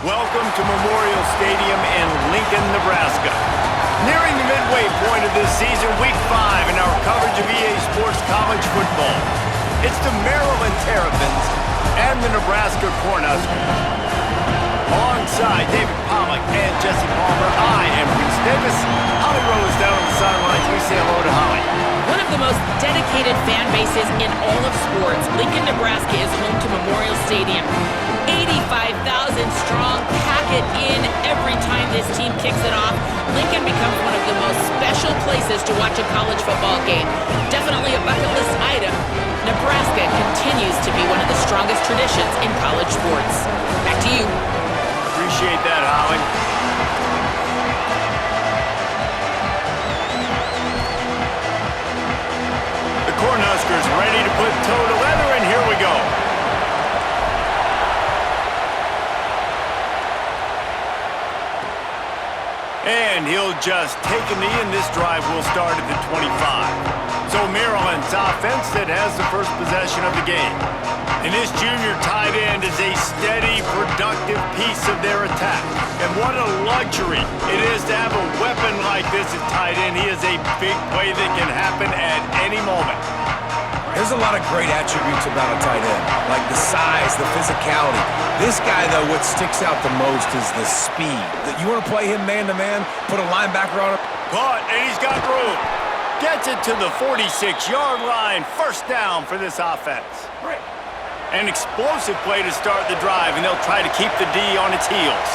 Welcome to Memorial Stadium in Lincoln, Nebraska. Nearing the midway point of this season, Week 5 in our coverage of EA Sports College football. It's the Maryland Terrapins and the Nebraska Cornhuskers. Alongside David Pollack and Jesse Palmer, I am Reese Davis. Holly Rose down on the sidelines. We say hello to Holly. One of the most dedicated fan bases in all of sports, Lincoln, Nebraska is home to Memorial Stadium. 85,000 strong, pack it in every time this team kicks it off. Lincoln becomes one of the most special places to watch a college football game. Definitely a bucket list item. Nebraska continues to be one of the strongest traditions in college sports. Back to you. Appreciate that, Holly. The Cornhuskers ready to put toe to leather, and here we go. And he'll just take a knee, and this drive will start at the 25. So Maryland's offense that has the first possession of the game. And this junior tight end is a steady, productive piece of their attack. And what a luxury it is to have a weapon like this at tight end. He is a big play that can happen at any moment. There's a lot of great attributes about a tight end, like the size, the physicality. This guy, though, what sticks out the most is the speed. You want to play him man-to-man, put a linebacker on him. Caught, and he's got room. Gets it to the 46-yard line. First down for this offense. An explosive play to start the drive, and they'll try to keep the D on its heels.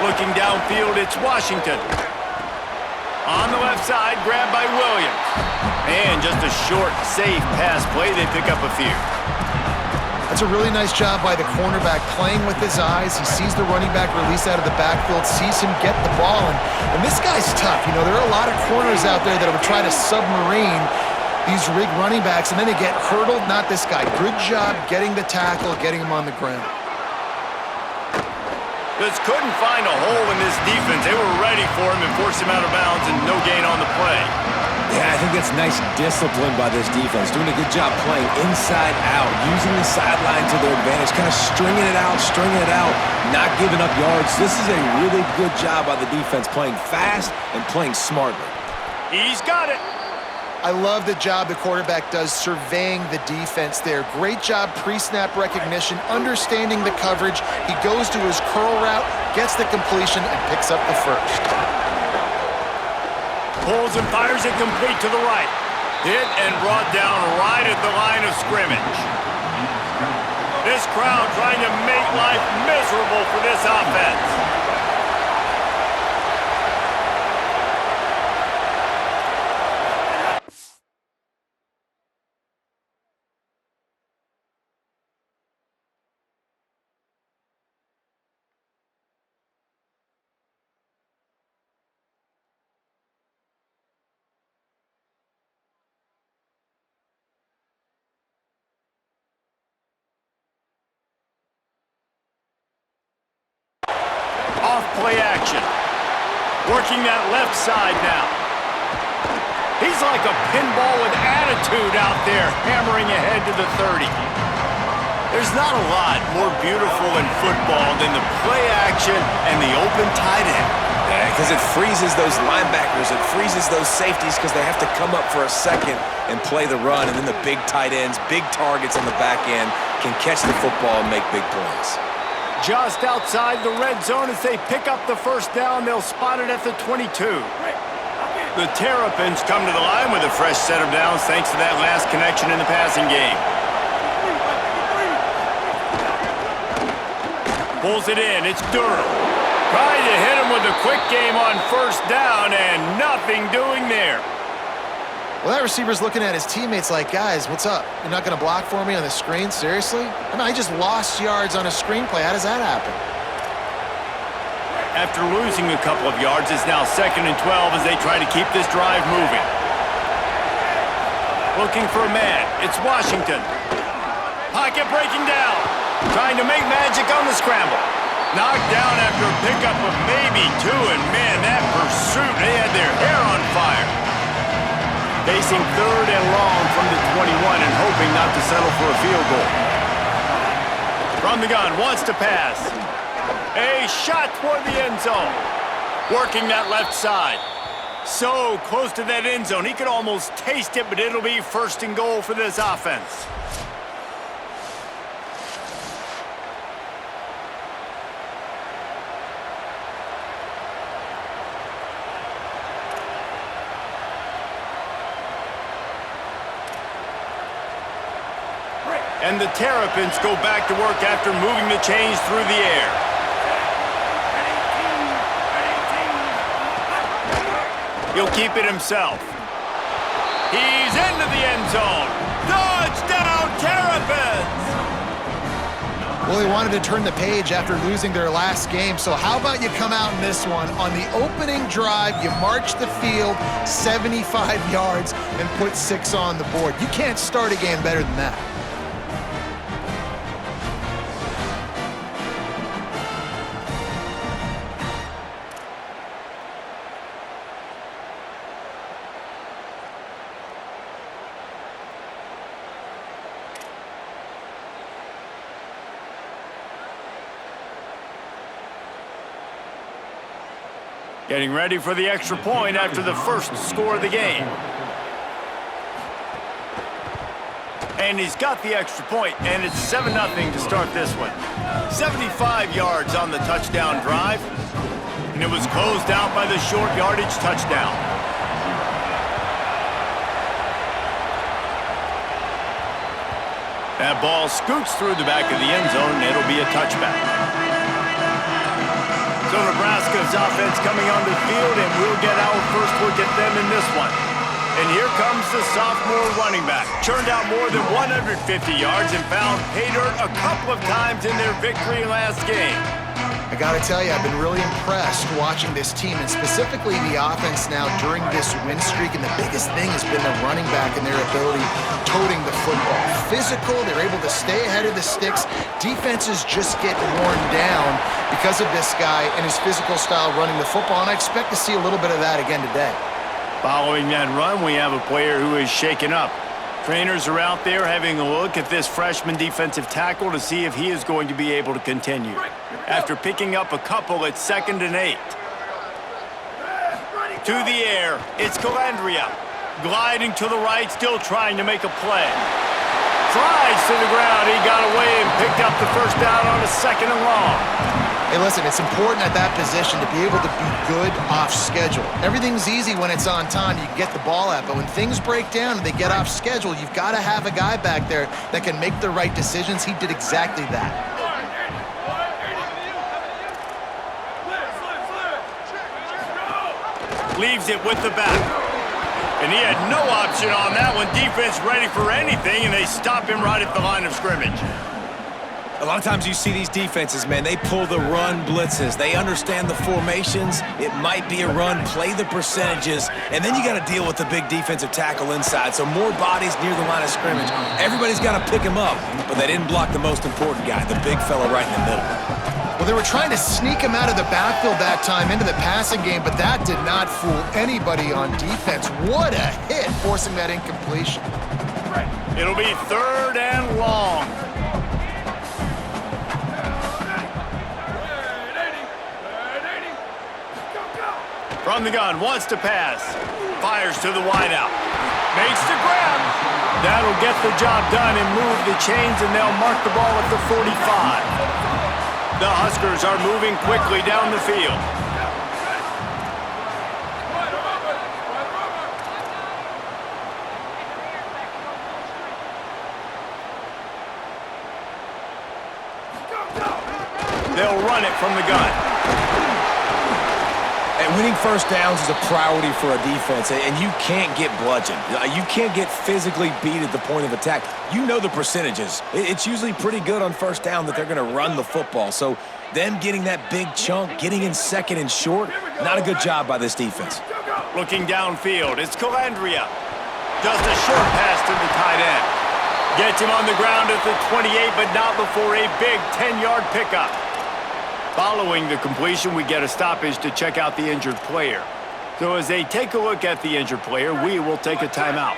Looking downfield, it's Washington. On the left side, grabbed by Williams. And just a short, safe pass play. They pick up a few. That's a really nice job by the cornerback playing with his eyes. He sees the running back release out of the backfield, sees him get the ball. And this guy's tough. You know, there are a lot of corners out there that would try to submarine these rigged running backs, and then they get hurdled. Not this guy. Good job getting the tackle, getting him on the ground. Just couldn't find a hole in this defense. They were ready for him and forced him out of bounds, and no gain on the play. Yeah, I think that's nice discipline by this defense. Doing a good job playing inside out, using the sideline to their advantage, kind of stringing it out, not giving up yards. This is a really good job by the defense, playing fast and playing smartly. He's got it. I love the job the quarterback does surveying the defense there. Great job pre-snap recognition, understanding the coverage. He goes to his curl route, gets the completion, and picks up the first. Pulls and fires it complete to the right. Hit and brought down right at the line of scrimmage. This crowd trying to make life miserable for this offense. Play action. Working that left side now. He's like a pinball with attitude out there, hammering ahead to the 30. There's not a lot more beautiful in football than the play action and the open tight end. Yeah, because it freezes those linebackers. It freezes those safeties because they have to come up for a second and play the run. And then the big tight ends, big targets on the back end can catch the football and make big plays. Just outside the red zone as they pick up the first down. They'll spot it at the 22. The Terrapins come to the line with a fresh set of downs thanks to that last connection in the passing game. Pulls it in. It's Durham. Trying to hit him with a quick game on first down, and nothing doing there. Well, that receiver's looking at his teammates like, guys, what's up? You're not going to block for me on the screen? Seriously? I mean, I just lost yards on a screenplay. How does that happen? After losing a couple of yards, it's now 2nd and 12 as they try to keep this drive moving. Looking for a man. It's Washington. Pocket breaking down. Trying to make magic on the scramble. Knocked down after a pickup of maybe 2, and man, that pursuit, they had their hair on fire. Facing 3rd and long from the 21 and hoping not to settle for a field goal. From the gun, wants to pass. A shot toward the end zone. Working that left side. So close to that end zone. He could almost taste it, but it'll be first and goal for this offense. And the Terrapins go back to work after moving the chains through the air. He'll keep it himself. He's into the end zone. Touchdown, Terrapins! Well, they wanted to turn the page after losing their last game, so how about you come out in this one? On the opening drive, you march the field 75 yards and put 6 on the board. You can't start a game better than that. Getting ready for the extra point after the first score of the game. And he's got the extra point, and it's 7-0 to start this one. 75 yards on the touchdown drive, and it was closed out by the short yardage touchdown. That ball scoots through the back of the end zone, and it'll be a touchback. So Nebraska's offense coming on the field, and we'll get our first look at them in this one. And here comes the sophomore running back. Churned out more than 150 yards and found pay dirt a couple of times in their victory last game. I got to tell you, I've been really impressed watching this team, and specifically the offense now during this win streak. And the biggest thing has been the running back and their ability toting the football. Physical, they're able to stay ahead of the sticks. Defenses just get worn down because of this guy and his physical style running the football, and I expect to see a little bit of that again today. Following that run, we have a player who is shaken up. Trainers are out there having a look at this freshman defensive tackle to see if he is going to be able to continue. After picking up a couple at 2nd and 8. To the air, it's Calandria. Gliding to the right, still trying to make a play. Slides to the ground, he got away and picked up the first down on a 2nd and long. Hey, listen, it's important at that position to be able to be good off schedule. Everything's easy when it's on time, you can get the ball out, but when things break down and they get off schedule, you've got to have a guy back there that can make the right decisions. He did exactly that. Leaves it with the back. And he had no option on that one. Defense ready for anything, and they stop him right at the line of scrimmage. A lot of times you see these defenses, man, they pull the run blitzes. They understand the formations. It might be a run, play the percentages, and then you got to deal with the big defensive tackle inside. So more bodies near the line of scrimmage. Everybody's got to pick him up, but they didn't block the most important guy, the big fella right in the middle. Well, they were trying to sneak him out of the backfield that time into the passing game, but that did not fool anybody on defense. What a hit, forcing that incompletion. It'll be 3rd and long. From the gun, wants to pass. Fires to the wideout. Makes the grab. That'll get the job done and move the chains, and they'll mark the ball at the 45. The Huskers are moving quickly down the field. They'll run it from the gun. And winning first downs is a priority for a defense, and you can't get bludgeoned. You can't get physically beat at the point of attack. You know the percentages. It's usually pretty good on first down that they're going to run the football. So them getting that big chunk, getting in 2nd and short, not a good job by this defense. Looking downfield, it's Calandria. Just a short pass to the tight end. Gets him on the ground at the 28, but not before a big 10-yard pickup. Following the completion, we get a stoppage to check out the injured player. So as they take a look at the injured player, we will take a timeout.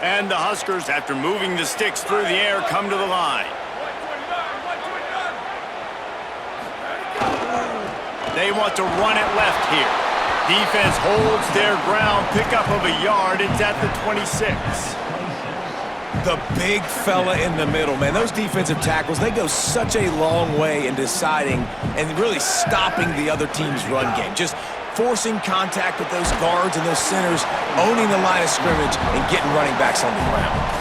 And the Huskers, after moving the sticks through the air, come to the line. They want to run it left here. Defense holds their ground, pickup of a yard. It's at the 26. The big fella in the middle, man. Those defensive tackles, they go such a long way in deciding and really stopping the other team's run game. Just forcing contact with those guards and those centers, owning the line of scrimmage, and getting running backs on the ground.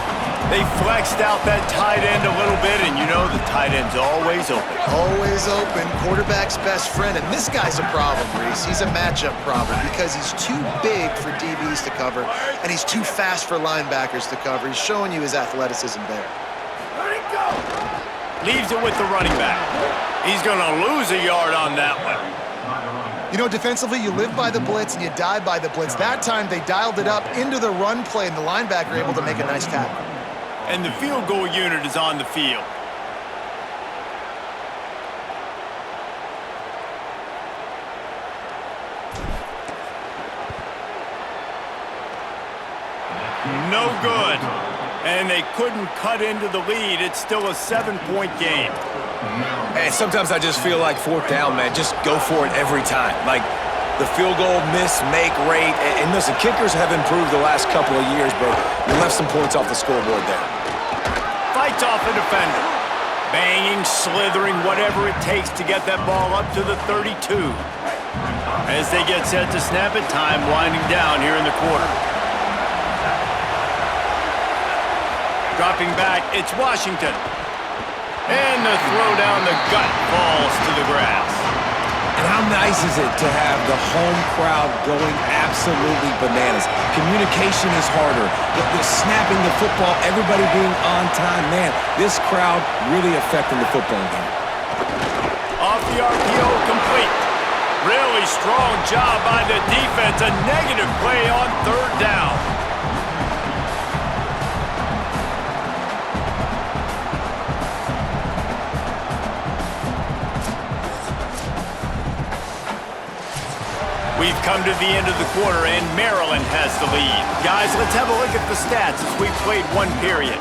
They flexed out that tight end a little bit, and you know the tight end's always open. Always open, quarterback's best friend, and this guy's a problem, Reese. He's a matchup problem because he's too big for DBs to cover, and he's too fast for linebackers to cover. He's showing you his athleticism there. Let it go! Leaves it with the running back. He's going to lose a yard on that one. You know, defensively, you live by the blitz and you die by the blitz. That time, they dialed it up into the run play, and the linebacker able to make a nice tackle. And the field goal unit is on the field. No good. And they couldn't cut into the lead. It's still a 7-point game. Hey, sometimes I just feel like fourth down, man. Just go for it every time. Like the field goal miss-make rate. And listen, kickers have improved the last couple of years, but you left some points off the scoreboard there. Fights off a defender. Banging, slithering, whatever it takes to get that ball up to the 32. As they get set to snap it, time winding down here in the quarter. Dropping back, it's Washington. And the throw down the gut falls to the grass. And how nice is it to have the home crowd going absolutely bananas? Communication is harder. The snapping the football, everybody being on time. Man, this crowd really affecting the football game. Off the RPO, complete. Really strong job by the defense. A negative play on third down. We've come to the end of the quarter, and Maryland has the lead. Guys, let's have a look at the stats as we've played one period.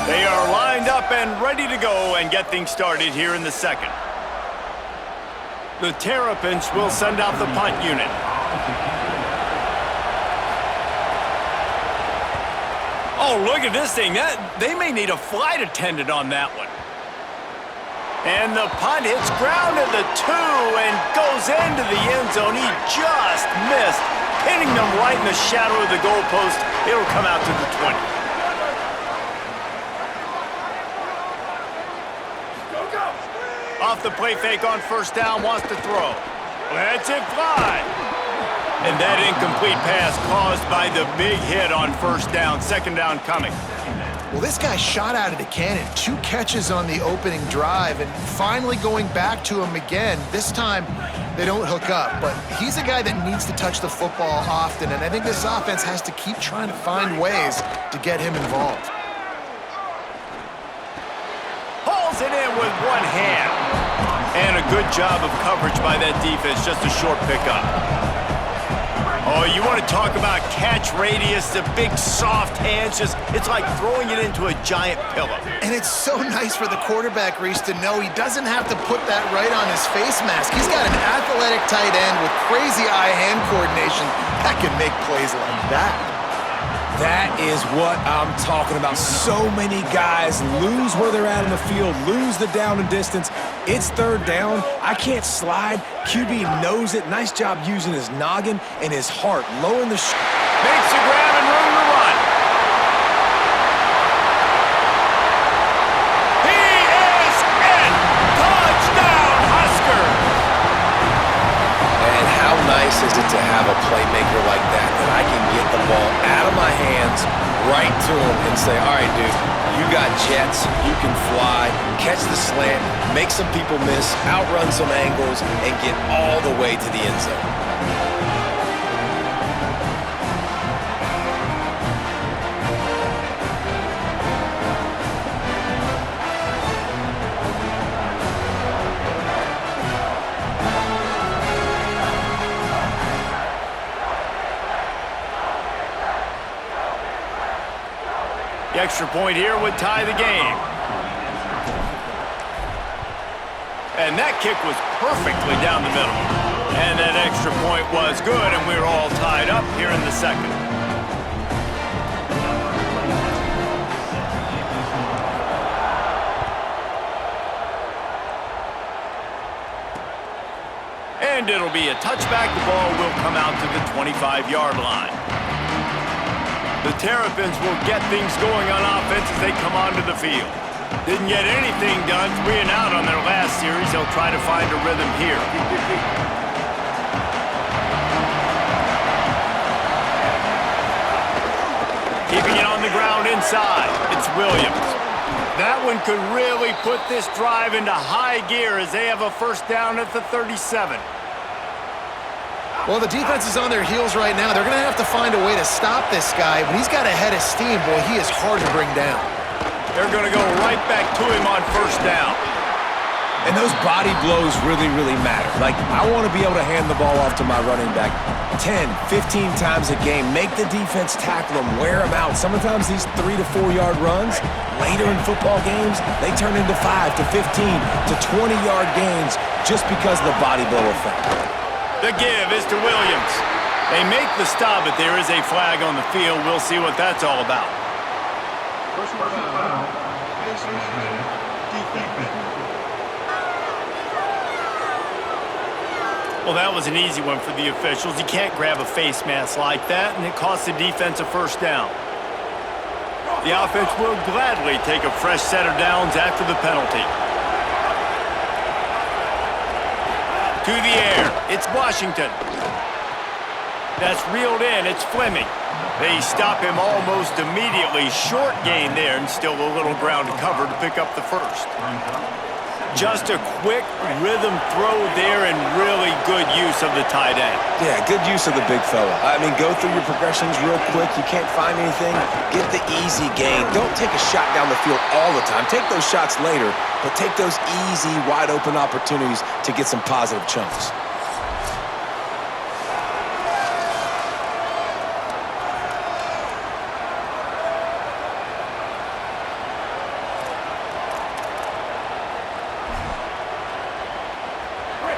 They are lined up and ready to go and get things started here in the second. The Terrapins will send out the punt unit. Oh, look at this thing. They may need a flight attendant on that one. And the punt hits ground at the 2 and goes into the end zone. He just missed, pinning them right in the shadow of the goalpost. It'll come out to the 20. Off the play fake on first down, wants to throw. Lets it fly. And that incomplete pass caused by the big hit on first down. Second down coming. Well, this guy shot out of the cannon. 2 catches on the opening drive, and finally going back to him again. This time, they don't hook up, but he's a guy that needs to touch the football often, and I think this offense has to keep trying to find ways to get him involved. Hauls it in with one hand. And a good job of coverage by that defense. Just a short pickup. Oh, you want to talk about catch radius, the big soft hands, it's like throwing it into a giant pillow. And it's so nice for the quarterback, Reese, to know he doesn't have to put that right on his face mask. He's got an athletic tight end with crazy eye-hand coordination that can make plays like that. That is what I'm talking about. So many guys lose where they're at in the field, lose the down and distance. It's third down. I can't slide. QB knows it. Nice job using his noggin and his heart. Lowering the makes the grab and room to run. He is in. Touchdown, Huskers. And how nice is it to have a playmaker like that I can get the ball out of my hands right to him and say, all right, dude, you got jets, you can fly, catch the slant, make some people miss, outrun some angles, and get all the way to the end zone. extra point here would tie the game. And that kick was perfectly down the middle. And that extra point was good, and we're all tied up here in the second. And it'll be a touchback. The ball will come out to the 25-yard line. The Terrapins will get things going on offense as they come onto the field. Didn't get anything done, 3 and out on their last series. They'll try to find a rhythm here. Keeping it on the ground inside. It's Williams. That one could really put this drive into high gear as they have a first down at the 37. Well, the defense is on their heels right now. They're going to have to find a way to stop this guy. When he's got a head of steam, boy, he is hard to bring down. They're going to go right back to him on first down. And those body blows really, really matter. Like, I want to be able to hand the ball off to my running back 10, 15 times a game. Make the defense tackle him, wear him out. Sometimes these 3 to 4 yard runs, later in football games, they turn into 5 to 15 to 20-yard gains just because of the body blow effect. The give is to Williams. They make the stop, but there is a flag on the field. We'll see what that's all about. Well, that was an easy one for the officials. You can't grab a face mask like that, and it costs the defense a first down. The offense will gladly take a fresh set of downs after the penalty. To the air, it's Washington. That's reeled in, it's Fleming. They stop him almost immediately. Short gain there, and still a little ground to cover to pick up the first. Just a quick rhythm throw there and really good use of the tight end. Yeah, good use of the big fella. I mean, go through your progressions real quick. You can't find anything, get the easy gain. Don't take a shot down the field all the time. Take those shots later, but take those easy, wide-open opportunities to get some positive chunks.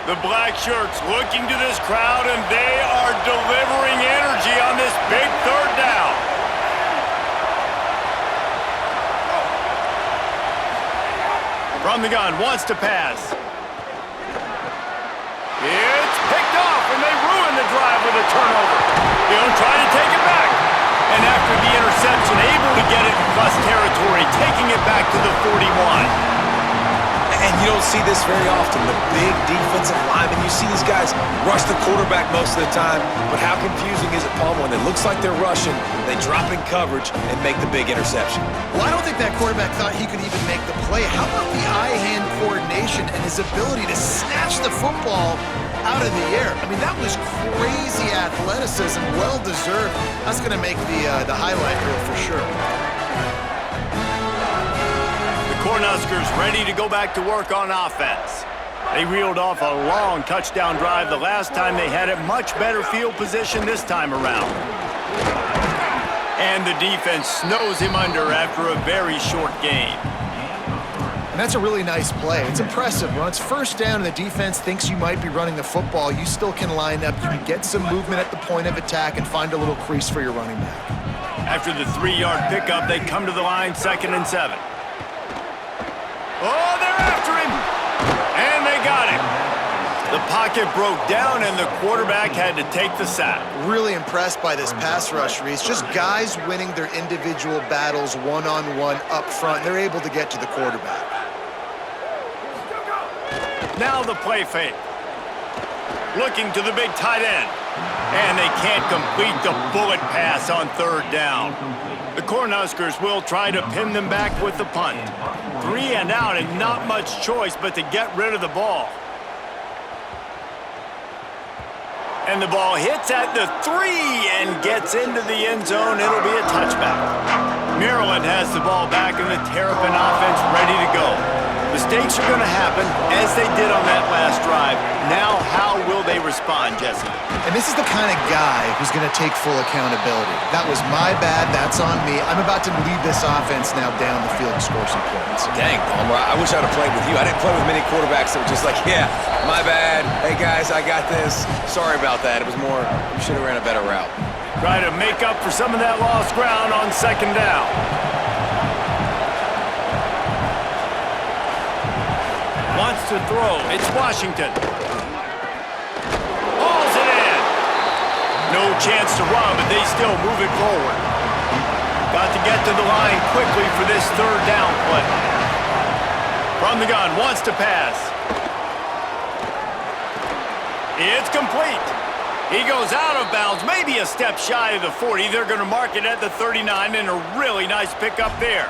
The black shirts looking to this crowd, and they are delivering energy on this big third down. From the gun, wants to pass. It's picked off, and they ruin the drive with a turnover. They'll try to take it back. And after the interception, able to get it in plus territory, taking it back to the 41. And you don't see this very often. The big defensive linemen, you see these guys rush the quarterback most of the time, but how confusing is it, Paul, when it looks like they're rushing, they drop in coverage and make the big interception? Well, I don't think that quarterback thought he could even make the play. How about the eye-hand coordination and his ability to snatch the football out of the air? I mean, that was crazy athleticism, well-deserved. That's going to make the highlight reel for sure. Cornhuskers ready to go back to work on offense. They reeled off a long touchdown drive the last time they had it. Much better field position this time around. And the defense snows him under after a very short gain. And that's a really nice play. It's impressive. When it's first down and the defense thinks you might be running the football, you still can line up. You can get some movement at the point of attack and find a little crease for your running back. After the 3-yard pickup, they come to the line 2nd and 7. Oh, they're after him! And they got him. The pocket broke down, and the quarterback had to take the sack. Really impressed by this pass rush, Reese. Just guys winning their individual battles one-on-one up front. They're able to get to the quarterback. Now the play fake. Looking to the big tight end. And they can't complete the bullet pass on 3rd down. The Cornhuskers will try to pin them back with the punt. 3 and out, and not much choice but to get rid of the ball. And the ball hits at the 3 and gets into the end zone. It'll be a touchback. Maryland has the ball back, and the Terrapin offense ready to go. Mistakes are going to happen, as as they did on that last drive. Now, how will they respond, Jesse? And this is the kind of guy who's going to take full accountability. That was my bad. That's on me. I'm about to lead this offense now down the field and score some points. Dang, Palmer, I wish I'd have played with you. I didn't play with many quarterbacks that were just like, yeah, my bad. Hey, guys, I got this. Sorry about that. It was more, you should have ran a better route. Try to make up for some of that lost ground on second down. Wants to throw. It's Washington. Hauls it in. No chance to run, but they still move it forward. Got to get to the line quickly for this third down play. From the gun, wants to pass. It's complete. He goes out of bounds, maybe a step shy of the 40. They're going to mark it at the 39, and a really nice pickup there.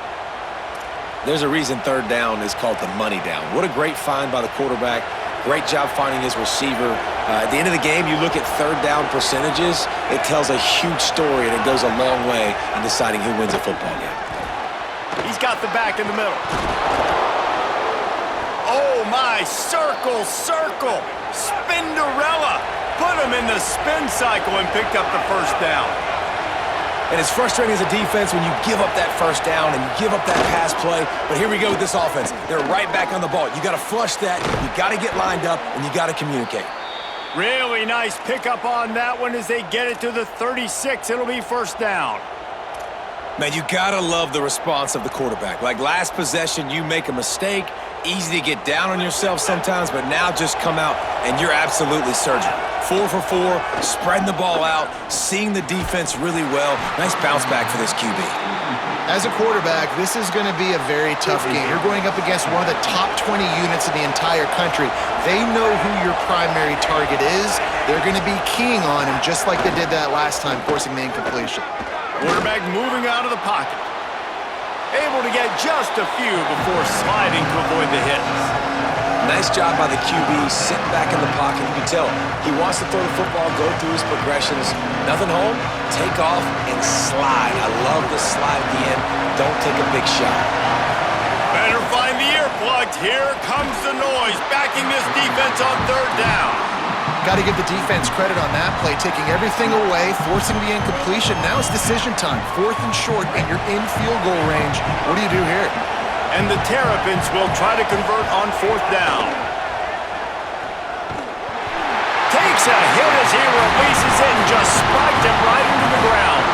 There's a reason third down is called the money down. What a great find by the quarterback. Great job finding his receiver. At the end of the game, you look at third down percentages, it tells a huge story, and it goes a long way in deciding who wins a football game. He's got the back in the middle. Oh, my, circle, circle. Spinderella. Put him in the spin cycle and picked up the first down. And it's frustrating as a defense when you give up that first down and you give up that pass play. But here we go with this offense. They're right back on the ball. You got to flush that. You got to get lined up, and you got to communicate. Really nice pickup on that one as they get it to the 36. It'll be first down. Man, you got to love the response of the quarterback. Like last possession, you make a mistake. Easy to get down on yourself sometimes, but now just come out and you're absolutely surgical. 4 for 4, spreading the ball out, seeing the defense really well. Nice bounce back for this QB. As a quarterback, this is going to be a very tough game. You're going up against one of the top 20 units in the entire country. They know who your primary target is. They're going to be keying on him just like they did that last time, forcing the incompletion. Quarterback moving out of the pocket. Able to get just a few before sliding to avoid the hits. Nice job by the QB, sitting back in the pocket. You can tell he wants to throw the football, go through his progressions. Nothing home, take off, and slide. I love the slide at the end. Don't take a big shot. Better find the earplugs. Here comes the noise, backing this defense on third down. Got to give the defense credit on that play, taking everything away, forcing the incompletion. Now it's decision time. 4th and short, and you're in field goal range. What do you do here? And the Terrapins will try to convert on 4th down. Takes a hit as he releases it and just spiked it right into the ground.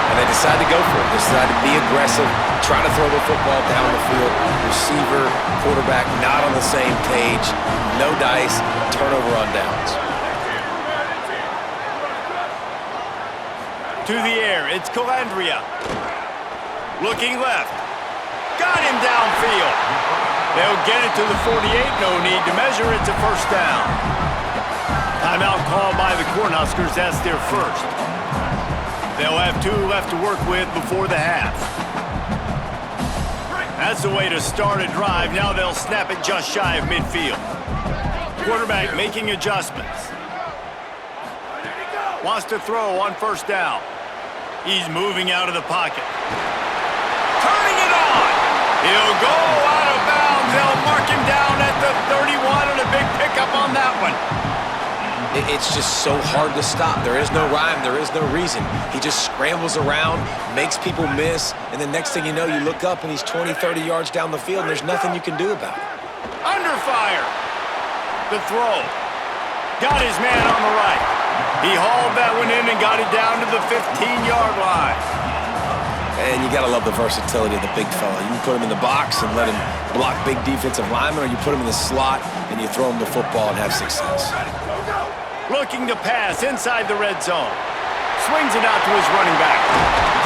And they decide to go for it. They decide to be aggressive, try to throw the football down the field. Receiver, quarterback not on the same page. No dice, turnover on downs. To the air, it's Calandria. Looking left. Got him downfield. They'll get it to the 48. No need to measure. It's a first down. Timeout called by the Cornhuskers. That's their first. They'll have 2 left to work with before the half. That's the way to start a drive. Now they'll snap it just shy of midfield. Quarterback making adjustments. Wants to throw on first down. He's moving out of the pocket. Turning it on. He'll go out of bounds. They'll mark him down at the 31 and a big pickup on that one. It's just so hard to stop. There is no rhyme. There is no reason. He just scrambles around, makes people miss, and the next thing you know, you look up and he's 20, 30 yards down the field, and there's nothing you can do about it. Under fire. The throw. Got his man on the right. He hauled that one in and got it down to the 15-yard line. And you got to love the versatility of the big fella. You can put him in the box and let him block big defensive linemen, or you put him in the slot and you throw him the football and have success. Looking to pass inside the red zone. Swings it out to his running back.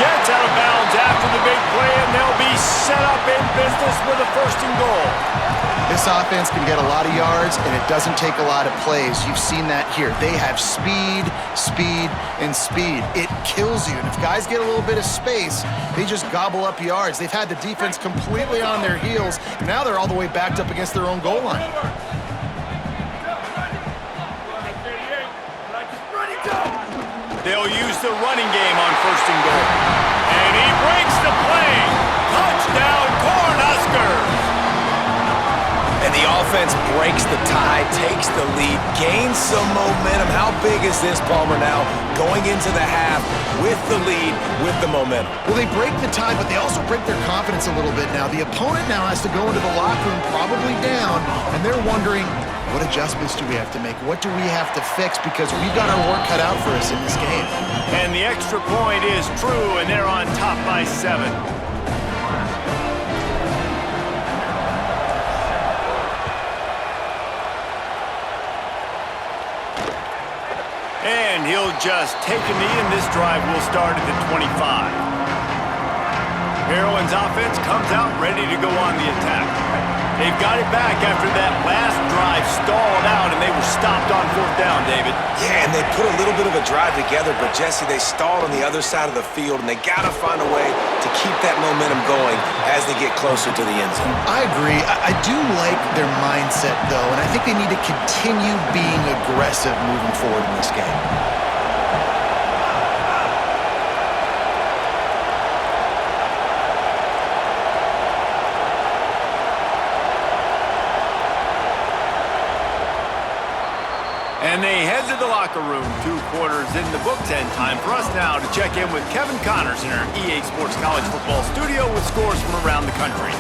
Gets out of bounds after the big play, and they'll be set up in business with a first and goal. This offense can get a lot of yards, and it doesn't take a lot of plays. You've seen that here. They have speed, speed, and speed. It kills you. And if guys get a little bit of space, they just gobble up yards. They've had the defense completely on their heels. Now they're all the way backed up against their own goal line. They'll use the running game on first and goal. And he breaks the play. Touchdown, Cornhuskers! And And the offense breaks the tie, takes the lead, gains some momentum. How big is this, Palmer, now going into the half with the lead, with the momentum? Well, they break the tie, but they also break their confidence a little bit now. The opponent now has to go into the locker room probably down, and they're wondering, what adjustments do we have to make? What do we have to fix? Because we've got our work cut out for us in this game. And the extra point is true, and they're on top by 7. And he'll just take a knee, and this drive will start at the 25. Heroin's offense comes out ready to go on the attack. They've got it back after that last drive stalled out, and they were stopped on 4th down, David. Yeah, and they put a little bit of a drive together, but, Jesse, they stalled on the other side of the field, and they got to find a way to keep that momentum going as they get closer to the end zone. I agree. I do like their mindset, though, and I think they need to continue being aggressive moving forward in this game. And they head to the locker room. 2 quarters in the books, and time for us now to check in with Kevin Connors in our EA Sports College Football studio with scores from around the country.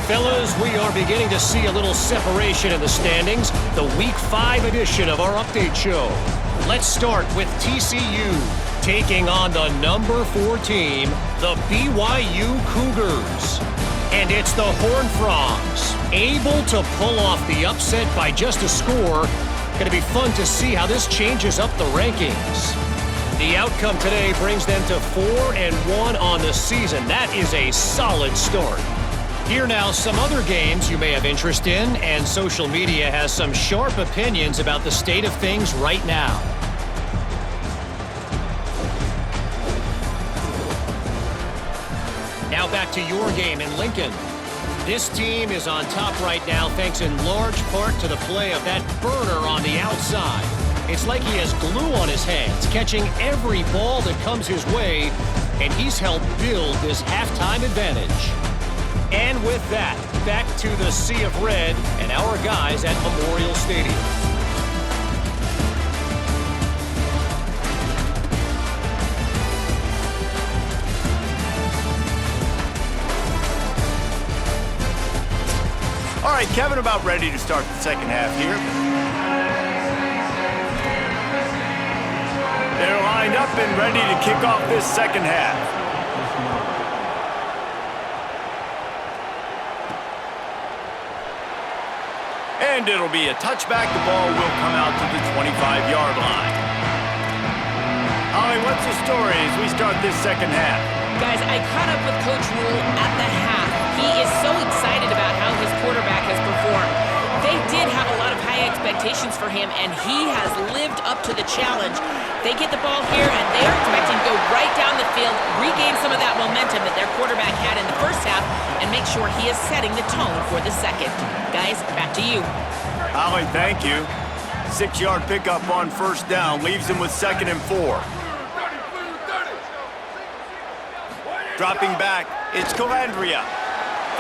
Fellas, we are beginning to see a little separation in the standings, the Week 5 edition of our update show. Let's start with TCU taking on the number 4 team, the BYU Cougars. And it's the Horned Frogs, able to pull off the upset by just a score. Going to be fun to see how this changes up the rankings. The outcome today brings them to 4-1 on the season. That is a solid start. Here now, some other games you may have interest in, and social media has some sharp opinions about the state of things right now. Now back to your game in Lincoln. This team is on top right now thanks in large part to the play of that burner on the outside. It's like he has glue on his hands, catching every ball that comes his way, and he's helped build this halftime advantage. And with that, back to the Sea of Red and our guys at Memorial Stadium. All right, Kevin, about ready to start the second half here. They're lined up and ready to kick off this second half. And it'll be a touchback. The ball will come out to the 25-yard line. Holly, what's the story as we start this second half? Guys, I caught up with Coach Rule at the half. He is so excited about how his quarterback has performed. They did have a lot of high expectations for him, and he has lived up to the challenge. They get the ball here, and they are expecting to go right down the field, regain some of that momentum that their quarterback had in the first half, and make sure he is setting the tone for the second. Guys, back to you. Holly, thank you. 6-yard pickup on 1st down leaves him with 2nd and 4. Dropping back, it's Calandria.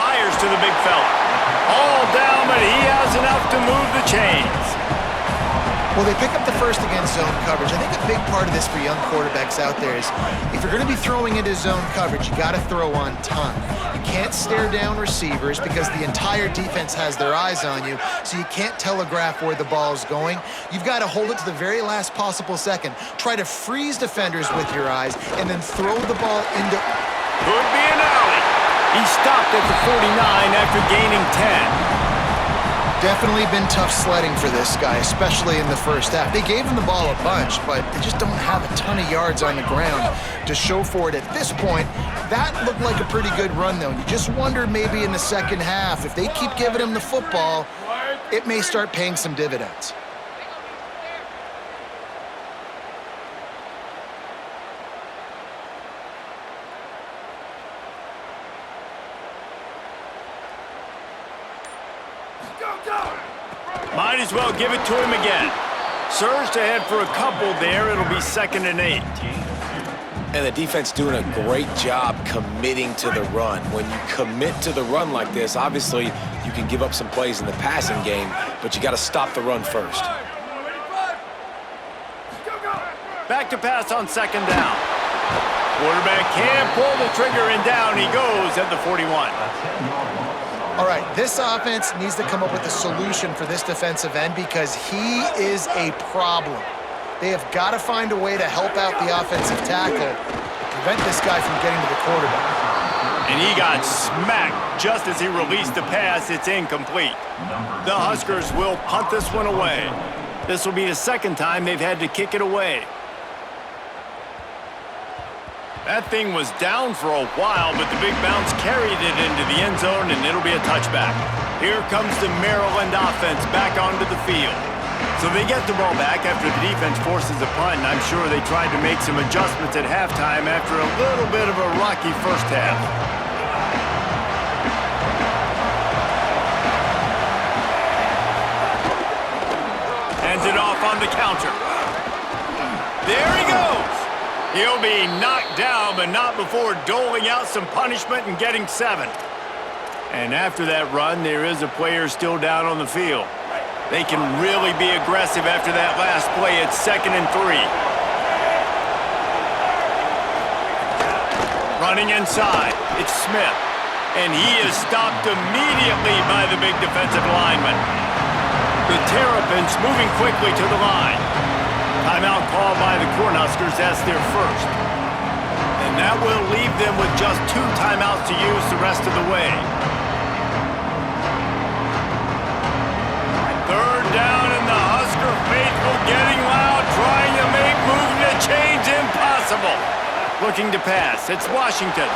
Fires to the big fella. All down, but he has enough to move the chains. Well, they pick up the first against zone coverage. I think a big part of this for young quarterbacks out there is if you're going to be throwing into zone coverage, you got to throw on time. You can't stare down receivers because the entire defense has their eyes on you, so you can't telegraph where the ball is going. You've got to hold it to the very last possible second. Try to freeze defenders with your eyes and then throw the ball into... Could be an alley. He stopped at the 49 after gaining 10. Definitely been tough sledding for this guy, especially in the first half. They gave him the ball a bunch, but they just don't have a ton of yards on the ground to show for it at this point. That looked like a pretty good run, though. You just wonder maybe in the second half, if they keep giving him the football, it may start paying some dividends. Might as well give it to him again. Surged ahead for a couple there. It'll be 2nd and 8. And the defense doing a great job committing to the run. When you commit to the run like this, obviously You can give up some plays in the passing game, but you got to stop the run first. Back to pass on second down. Quarterback can't pull the trigger, and down he goes at the 41. All right, this offense needs to come up with a solution for this defensive end because he is a problem. They have got to find a way to help out the offensive tackle to prevent this guy from getting to the quarterback. And he got smacked just as he released the pass. It's incomplete. The Huskers will punt this one away. This will be the second time they've had to kick it away. That thing was down for a while, but the big bounce carried it into the end zone, and it'll be a touchback. Here comes the Maryland offense back onto the field. So they get the ball back after the defense forces a punt, and I'm sure they tried to make some adjustments at halftime after a little bit of a rocky first half. Hands it off on the counter. There he goes. He'll be knocked down, but not before doling out some punishment and getting 7. And after that run, there is a player still down on the field. They can really be aggressive after that last play. It's 2nd and 3. Running inside, it's Smith. And he is stopped immediately by the big defensive lineman. The Terrapins moving quickly to the line. Timeout called by the Cornhuskers. That's their first. And that will leave them with just 2 timeouts to use the rest of the way. 3rd down, and the Husker faithful getting loud, trying to make moving the chains impossible. Looking to pass. It's Washington.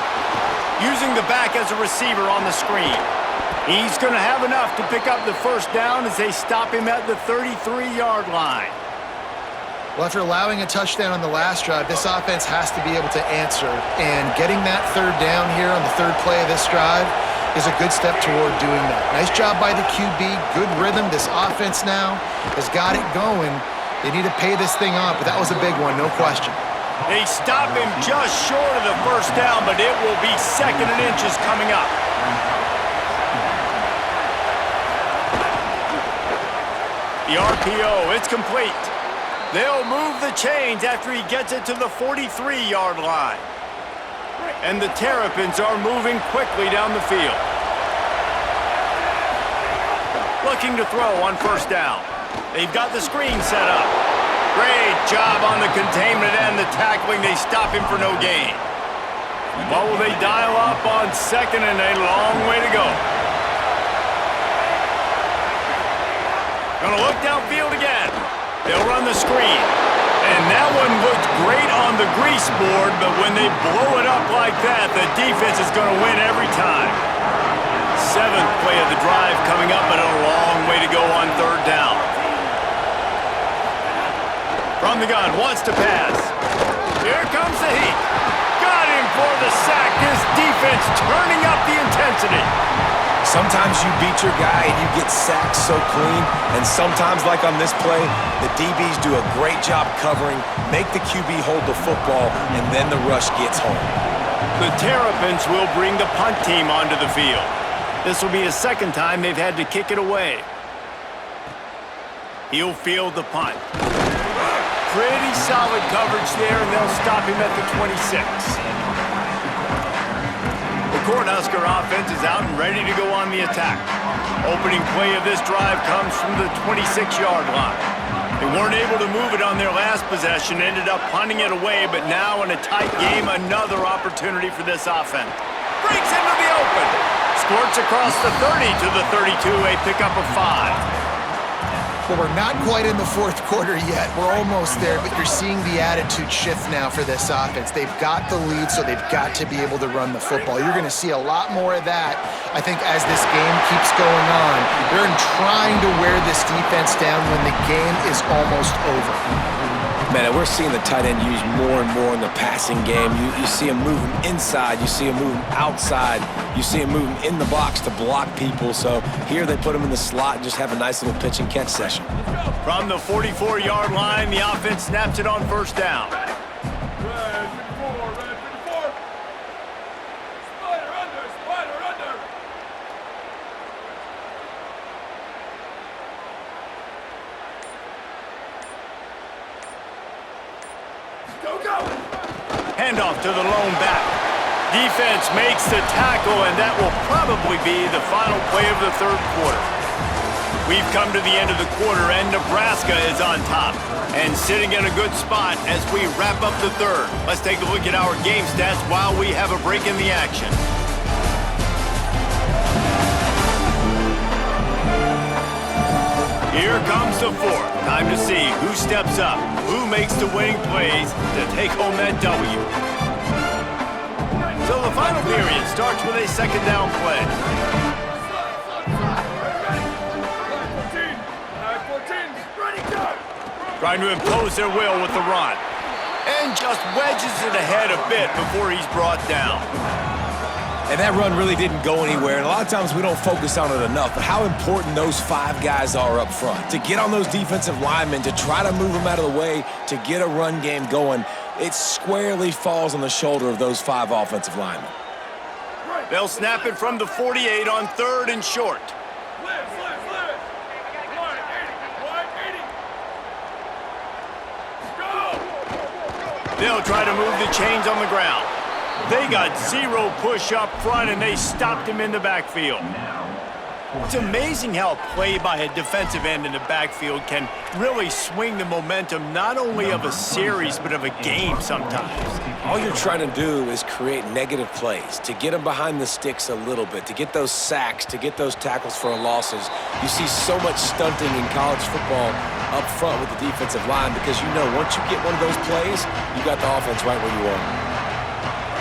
Using the back as a receiver on the screen. He's going to have enough to pick up the first down as they stop him at the 33-yard line. Well, after allowing a touchdown on the last drive, this offense has to be able to answer. And getting that 3rd down here on the 3rd play of this drive is a good step toward doing that. Nice job by the QB, good rhythm. This offense now has got it going. They need to pay this thing off, but that was a big one, no question. They stop him just short of the first down, but it will be 2nd and inches coming up. The RPO, it's complete. They'll move the chains after he gets it to the 43-yard line. And the Terrapins are moving quickly down the field. Looking to throw on first down. They've got the screen set up. Great job on the containment and the tackling. They stop him for no gain. What will they dial up on 2nd and a long way to go? Gonna look downfield again. They'll run the screen. And that one looked great on the grease board, but when they blow it up like that, the defense is going to win every time. 7th play of the drive coming up, but a long way to go on 3rd down. From the gun, wants to pass. Here comes the heat. Got him for the sack. This defense turning up the intensity. Sometimes you beat your guy and you get sacked so clean, and sometimes, like on this play, the DBs do a great job covering, make the QB hold the football, and then the rush gets home. The Terrapins will bring the punt team onto the field. This will be the 2nd time they've had to kick it away. He'll field the punt. Pretty solid coverage there, and they'll stop him at the 26. The Cornhusker offense is out and ready to go on the attack. Opening play of this drive comes from the 26-yard line. They weren't able to move it on their last possession, ended up punting it away, but now in a tight game, another opportunity for this offense. Breaks into the open. Squirts across the 30 to the 32, a pickup of 5. Well, we're not quite in the 4th quarter yet. We're almost there, but you're seeing the attitude shift now for this offense. They've got the lead, so they've got to be able to run the football. You're going to see a lot more of that, I think, as this game keeps going on. They're trying to wear this defense down when the game is almost over. Man, and we're seeing the tight end used more and more in the passing game. You see him moving inside. You see him moving outside. You see him moving in the box to block people. So here they put him in the slot and just have a nice little pitch and catch session. From the 44-yard line, the offense snaps it on first down. Handoff to the lone back. Defense makes the tackle, and that will probably be the final play of the third quarter. We've come to the end of the quarter, and Nebraska is on top and sitting in a good spot as we wrap up the third. Let's take a look at our game stats while we have a break in the action. Here comes the fourth. Time to see who steps up, who makes the winning plays to take home that W. So the final period starts with a second down play. Trying to impose their will with the run. And just wedges it ahead a bit before he's brought down. And that run really didn't go anywhere, and a lot of times we don't focus on it enough, but how important those 5 guys are up front. To get on those defensive linemen, to try to move them out of the way, to get a run game going, it squarely falls on the shoulder of those 5 offensive linemen. They'll snap it from the 48 on 3rd and short. They'll try to move the chains on the ground. They got 0 push up front, and they stopped him in the backfield. It's amazing how a play by a defensive end in the backfield can really swing the momentum not only of a series but of a game sometimes. All you're trying to do is create negative plays, to get them behind the sticks a little bit, to get those sacks, to get those tackles for losses. You see so much stunting in college football up front with the defensive line because you know once you get one of those plays, you got the offense right where you are.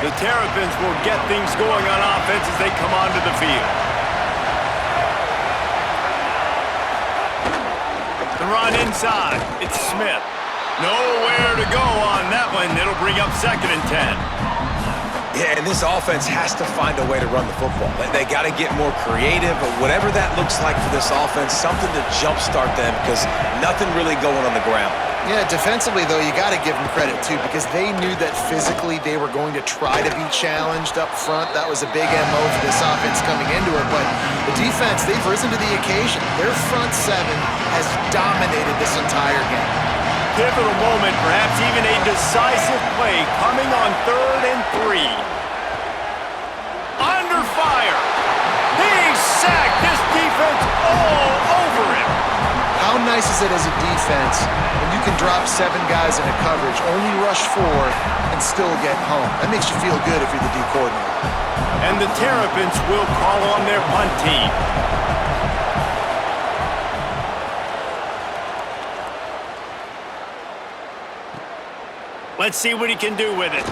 The Terrapins will get things going on offense as they come onto the field. The run inside. It's Smith. Nowhere to go on that one. It'll bring up 2nd and 10. Yeah, and this offense has to find a way to run the football. They got to get more creative, or whatever that looks like for this offense, something to jumpstart them because nothing really going on the ground. Yeah, defensively, though, you got to give them credit, too, because they knew that physically they were going to try to be challenged up front. That was a big MO for this offense coming into it, but the defense, they've risen to the occasion. Their front 7 has dominated this entire game. Pivotal moment, perhaps even a decisive play coming on 3rd and 3. Under fire. He's sacked. This defense all over him. How nice is it as a defense when you can drop 7 guys in a coverage, only rush 4, and still get home? That makes you feel good if you're the D coordinator. And the Terrapins will call on their punt team. Let's see what he can do with it.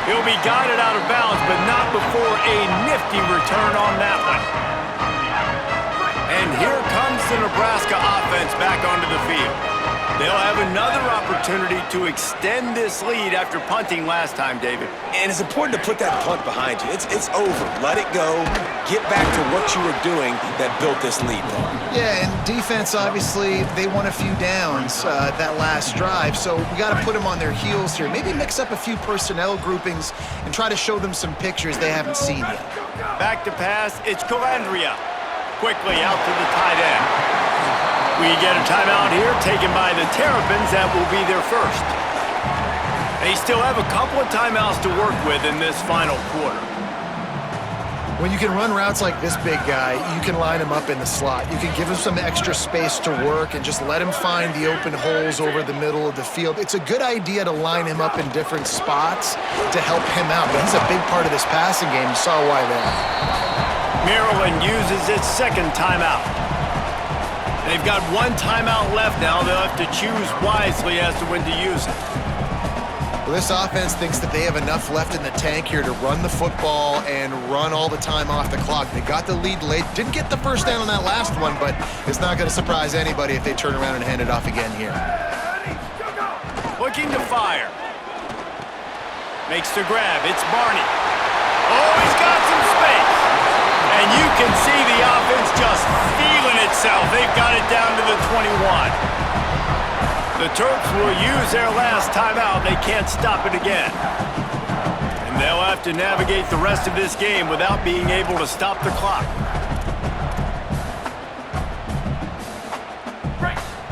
He'll be guided out of bounds, but not before a nifty return on that one. And here comes the Nebraska offense back onto the field. They'll have another opportunity to extend this lead after punting last time, David. And it's important to put that punt behind you. It's over. Let it go. Get back to what you were doing that built this lead. Yeah, and defense, obviously, they won a few downs that last drive, so we got to put them on their heels here. Maybe mix up a few personnel groupings and try to show them some pictures they haven't seen yet. Back to pass, it's Calandria. Quickly out to the tight end. We get a timeout here taken by the Terrapins. That will be their first. They still have a couple of timeouts to work with in this final quarter. When you can run routes like this big guy, you can line him up in the slot. You can give him some extra space to work and just let him find the open holes over the middle of the field. It's a good idea to line him up in different spots to help him out. But he's a big part of this passing game. You saw why there. Maryland uses its 2nd timeout. They've got 1 timeout left now. They'll have to choose wisely as to when to use it. Well, this offense thinks that they have enough left in the tank here to run the football and run all the time off the clock. They got the lead late. Didn't get the first down on that last one, but it's not going to surprise anybody if they turn around and hand it off again here. Looking to fire. Makes the grab. It's Barney. Oh, he's got some space. And you can see the offense just feeling itself. They've got it down to the 21. The Terps will use their last timeout. They can't stop it again. And they'll have to navigate the rest of this game without being able to stop the clock.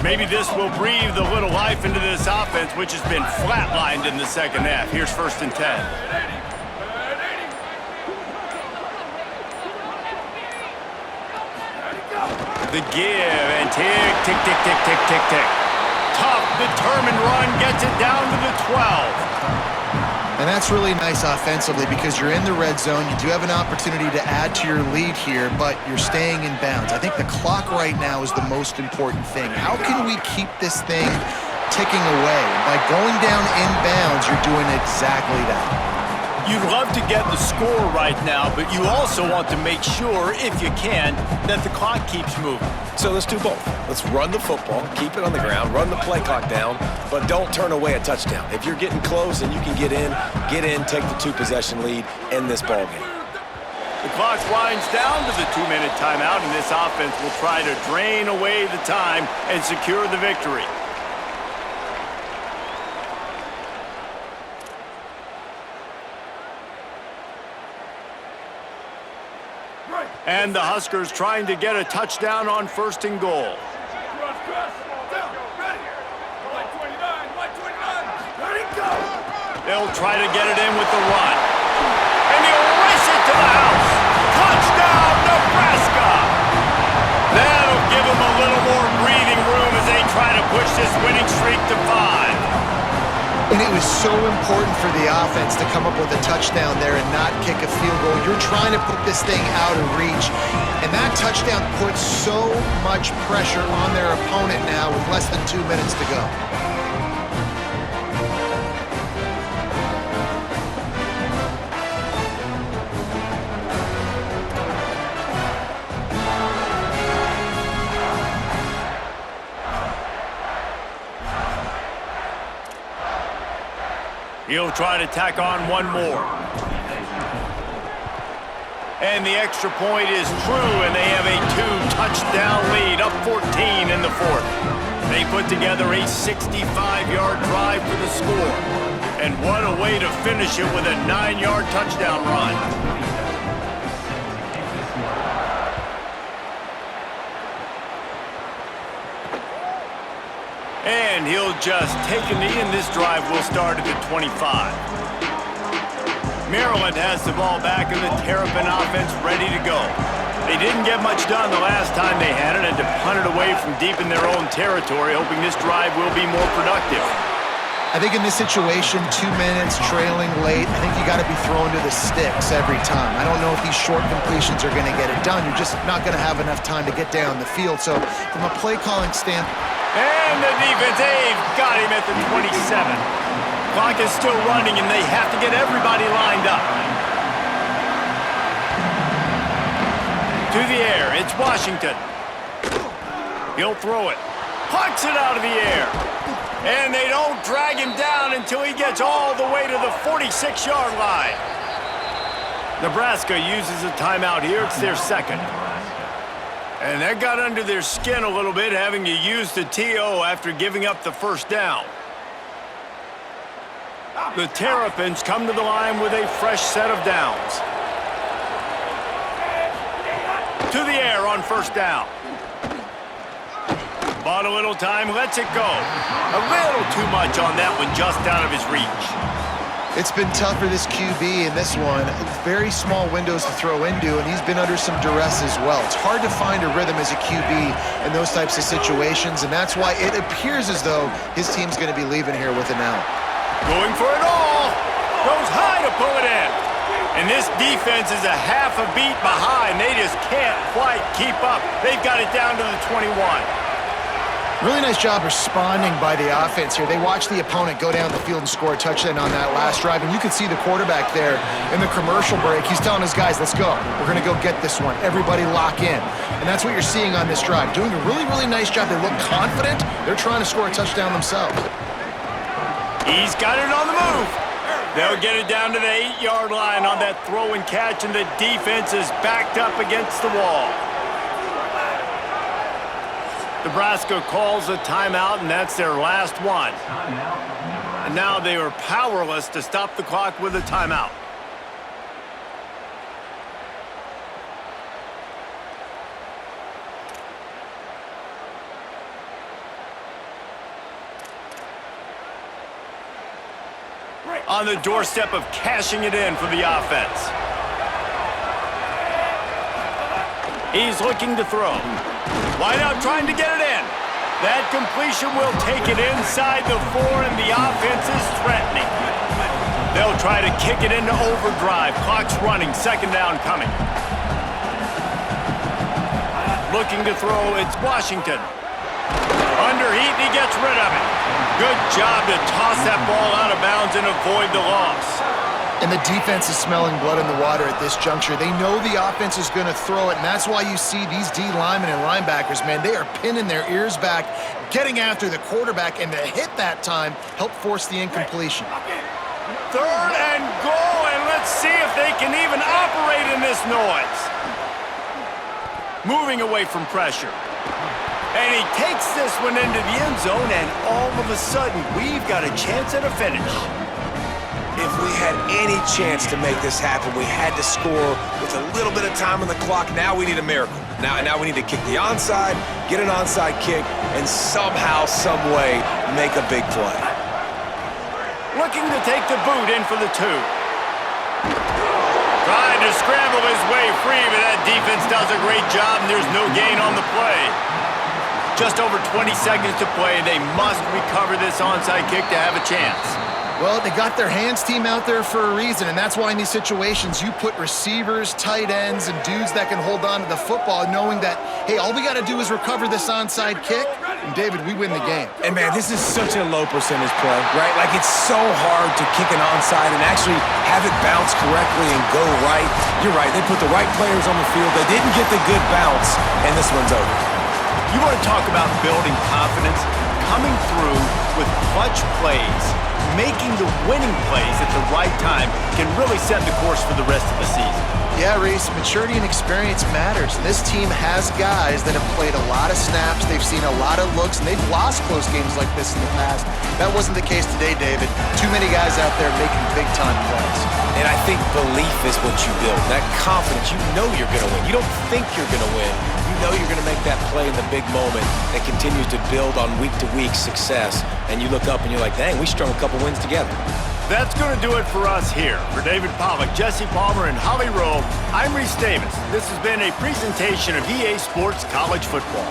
Maybe this will breathe a little life into this offense, which has been flatlined in the second half. Here's 1st and 10. The give, and tick, tick, tick, tick, tick, tick, tick. Tough, determined run gets it down to the 12. And that's really nice offensively because you're in the red zone. You do have an opportunity to add to your lead here, but you're staying in bounds. I think the clock right now is the most important thing. How can we keep this thing ticking away? By going down in bounds, you're doing exactly that. You'd love to get the score right now, but you also want to make sure, if you can, that the clock keeps moving. So let's do both. Let's run the football, keep it on the ground, run the play clock down, but don't turn away a touchdown. If you're getting close and you can get in, take the 2-possession lead, end this ball game. The clock winds down to the 2-minute timeout, and this offense will try to drain away the time and secure the victory. And the Huskers trying to get a touchdown on 1st and goal. They'll try to get it in with the run. And he'll race it to the house. Touchdown, Nebraska! That'll give them a little more breathing room as they try to push this winning streak to 5. And it was so important for the offense to come up with a touchdown there and not kick a field goal. You're trying to put this thing out of reach. And that touchdown puts so much pressure on their opponent now with less than 2 minutes to go. He'll try to tack on one more. And the extra point is true, and they have a 2-touchdown lead, up 14 in the 4th. They put together a 65-yard drive for the score. And what a way to finish it with a 9-yard touchdown run. And he'll just take a knee, and this drive will start at the 25. Maryland has the ball back, and the Terrapin offense ready to go. They didn't get much done the last time they had it, and to punt it away from deep in their own territory, hoping this drive will be more productive. I think in this situation, 2 minutes, trailing late, I think you got to be thrown to the sticks every time. I don't know if these short completions are going to get it done. You're just not going to have enough time to get down the field. So from a play calling standpoint. And the defense, they've got him at the 27. Clock is still running, and they have to get everybody lined up. To the air, it's Washington. He'll throw it. Pucks it out of the air. And they don't drag him down until he gets all the way to the 46-yard line. Nebraska uses a timeout here. It's their second. And that got under their skin a little bit, having to use the TO after giving up the first down. The Terrapins come to the line with a fresh set of downs. To the air on first down. Bought a little time, lets it go. A little too much on that one, just out of his reach. It's been tough for this QB in this one. Very small windows to throw into, and he's been under some duress as well. It's hard to find a rhythm as a QB in those types of situations, and that's why it appears as though his team's going to be leaving here with an L. Going for it all. Goes high to pull it in. And this defense is a half a beat behind. They just can't quite keep up. They've got it down to the 21. Really nice job responding by the offense here. They watched the opponent go down the field and score a touchdown on that last drive, and you can see the quarterback there in the commercial break. He's telling his guys, let's go. We're going to go get this one. Everybody lock in. And that's what you're seeing on this drive. Doing a really, really nice job. They look confident. They're trying to score a touchdown themselves. He's got it on the move. They'll get it down to the 8-yard line on that throw and catch, and the defense is backed up against the wall. Nebraska calls a timeout, and that's their last one. And now they are powerless to stop the clock with a timeout. On the doorstep of cashing it in for the offense. He's looking to throw. Wide out trying to get it in. That completion will take it inside the 4, and the offense is threatening. They'll try to kick it into overdrive. Clock's running, second down coming. Looking to throw, it's Washington. Under heat, and he gets rid of it. Good job to toss that ball out of bounds and avoid the loss. And the defense is smelling blood in the water at this juncture. They know the offense is going to throw it, and that's why you see these D linemen and linebackers, man, they are pinning their ears back, getting after the quarterback, and the hit that time helped force the incompletion. Third and goal, and let's see if they can even operate in this noise. Moving away from pressure. And he takes this one into the end zone, and all of a sudden, we've got a chance at a finish. If we had any chance to make this happen, we had to score with a little bit of time on the clock. Now we need a miracle. Now we need to kick the onside, get an onside kick, and somehow, some way, make a big play. Looking to take the boot in for the 2. Trying to scramble his way free, but that defense does a great job, and there's no gain on the play. Just over 20 seconds to play. They must recover this onside kick to have a chance. Well, they got their hands team out there for a reason, and that's why in these situations you put receivers, tight ends, and dudes that can hold on to the football, knowing that, hey, all we got to do is recover this onside kick, and David, we win the game. And man, this is such a low percentage play, right? Like, it's so hard to kick an onside and actually have it bounce correctly and go right. You're right, they put the right players on the field. They didn't get the good bounce, and this one's over. You want to talk about building confidence? Coming through with clutch plays, making the winning plays at the right time can really set the course for the rest of the season. Yeah, Reese, maturity and experience matters. And this team has guys that have played a lot of snaps, they've seen a lot of looks, and they've lost close games like this in the past. That wasn't the case today, David. Too many guys out there making big-time plays. And I think belief is what you build. That confidence, you know you're going to win. You don't think you're going to win. You know you're going to make that play in the big moment that continues to build on week-to-week success. And you look up and you're like, dang, we strung a couple wins together. That's going to do it for us here. For David Pollack, Jesse Palmer, and Holly Rowe, I'm Reese Davis. This has been a presentation of EA Sports College Football.